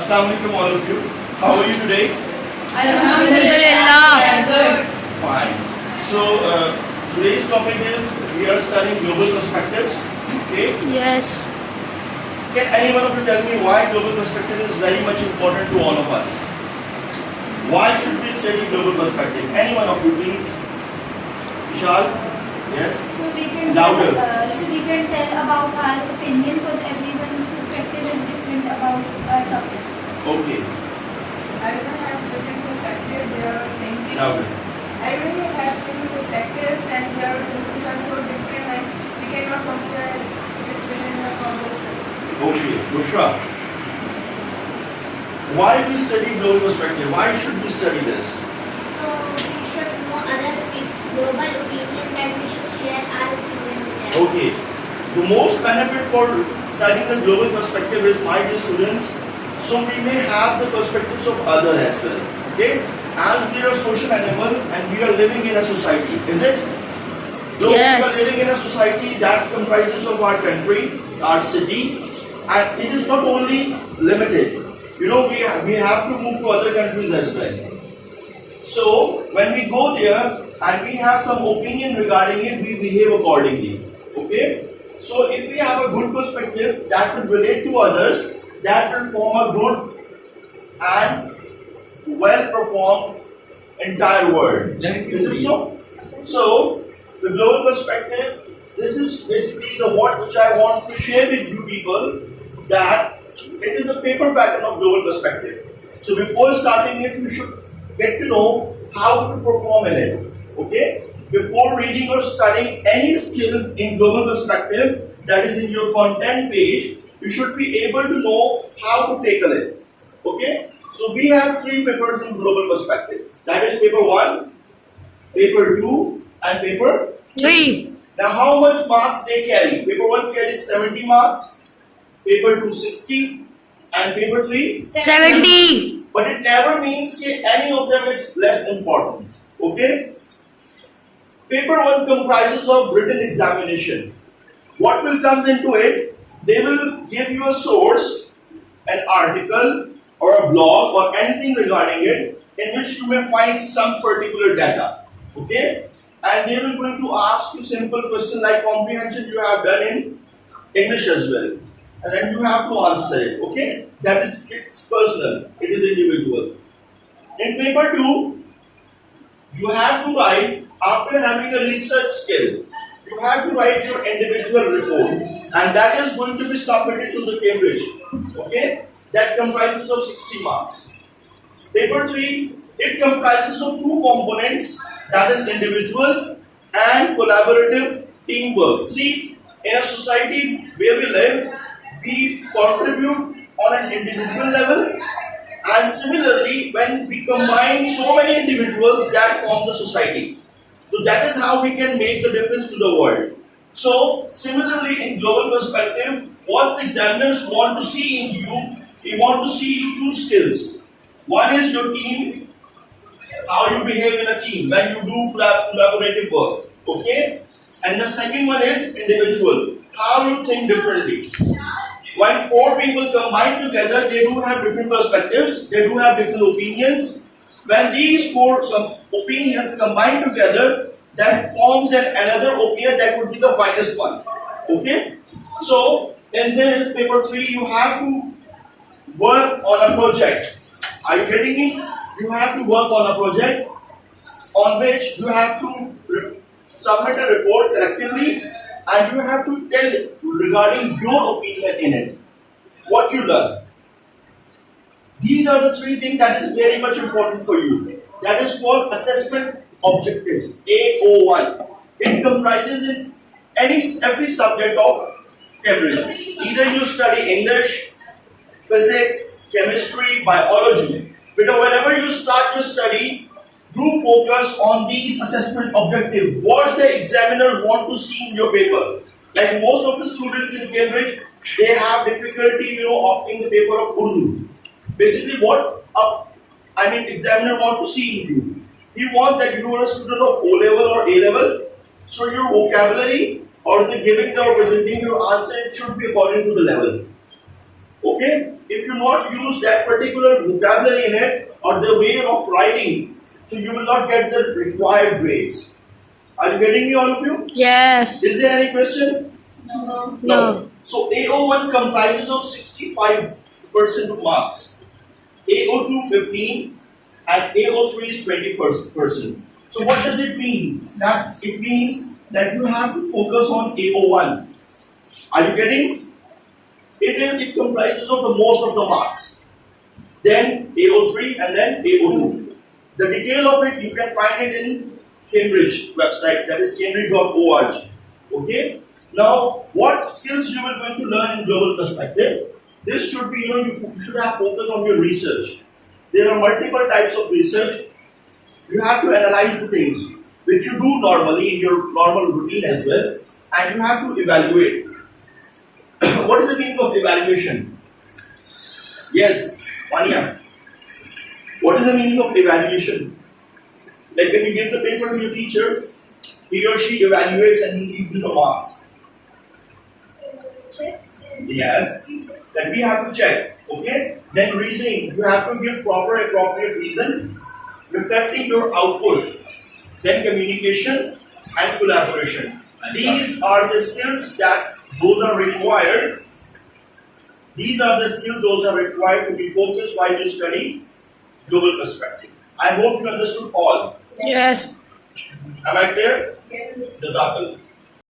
Assalamu alaikum all of you. How are you today? Alhamdulillah. Good. Fine. So today's topic is we are studying global perspectives. Okay. Yes. Can any one of you tell me why global perspective is very much important to all of us? Why should we study global perspective? Any one of you, please. Vishal? Yes? So we can Louder. tell about our opinion because everyone's perspective is different about our topic. Okay. Everyone has different perspectives, their thinkings. Louder. Everyone has different perspectives and their thinkings are so different and we cannot compare especially in the context. Okay. Bushra. Why we study global perspective? Why should we study this? So we should know other global opinions and we should share our opinion with them. Okay. The most benefit for studying the global perspective is, my dear students, so we may have the perspectives of others as well. Okay? As we are a social animal and we are living in a society, is it? Though we are Yes. living in a society that comprises of our country, our city, and it is not only limited. You know, we have to move to other countries as well. So when we go there and we have some opinion regarding it, we behave accordingly. Okay? So if we have a good perspective that will relate to others, that will form a good and well performed entire world. Is it so? So the global perspective, this is basically the what which I want to share with you people, that it is a paper pattern of global perspective. So before starting it, you should get to know how to perform in it. Okay? Before reading or studying any skill in global perspective that is in your content page, you should be able to know how to tackle it. Okay? So we have 3 papers in global perspective. That is paper 1, paper 2 and paper 3. Now how much marks they carry? Paper 1 carries 70 marks, paper 2 60 and paper 3 70. But it never means that any of them is less important. Okay? Paper 1 comprises of written examination. What will comes into it? They will give you a source, an article or a blog or anything regarding it in which you may find some particular data. Okay? And they will going to ask you simple question like comprehension you have done in English as well. And then you have to answer it. Okay? That is, it's personal. It is individual. In paper 2, you have to write, after having a research skill, you have to write your individual report, and that is going to be submitted to the Cambridge. Okay? That comprises of 60 marks. Paper 3, it comprises of 2 components, that is individual and collaborative teamwork. See, in a society where we live, we contribute on an individual level, and similarly when we combine so many individuals, that form the society. So that is how we can make the difference to the world. So similarly in global perspective, what examiners want to see in you, they want to see 2 skills. One is your team, how you behave in a team when you do collaborative work. Okay? And the second one is individual, how you think differently. When 4 people combine together, they do have different perspectives, they do have different opinions. When these 4 opinions combine together, that forms another opinion that would be the finest one. Okay? So, in this paper 3, you have to work on a project. Are you getting me? You have to work on a project on which you have to submit a report collectively, and you have to tell regarding your opinion in it, what you learn. These are the 3 things that is very much important for you. That is called assessment objectives, AO1. It comprises in every subject of Cambridge. Either you study English, physics, chemistry, biology. But whenever you start your study, do focus on these assessment objectives. What the examiner want to see in your paper. Like most of the students in Cambridge, they have difficulty, opting the paper of Urdu. Basically, what examiner want to see in you. He wants that you are a student of O level or A level, so your vocabulary or the giving or presenting your answer, it should be according to the level. Okay? If you not use that particular vocabulary in it or the way of writing, so you will not get the required grades. Are you getting me, all of you? Yes. Is there any question? No. So AO1 comprises of 65% of marks, AO2 15, and AO3 is 20%. So what does it mean? That it means that you have to focus on AO1. Are you getting? It comprises of the most of the marks. Then AO3 and then AO2. The detail of it you can find it in Cambridge website, that is cambridge.org. Okay? Now, what skills you are going to learn in global perspective? This should be, you should have focus on your research. There are multiple types of research. You have to analyze the things which you do normally in your normal routine as well, and you have to evaluate. What is the meaning of evaluation? Yes, Mania. What is the meaning of evaluation? Like when you give the paper to your teacher, he or she evaluates and he gives you the marks. Checks and Yes, that we have to check. Okay? Then reasoning, you have to give proper appropriate reason, reflecting your output. Then communication and collaboration. These are the skills that those are required. These are the skills those are required to be focused while you study global perspective. I hope you understood all. Yes. Am I clear? Yes. Jazakallah.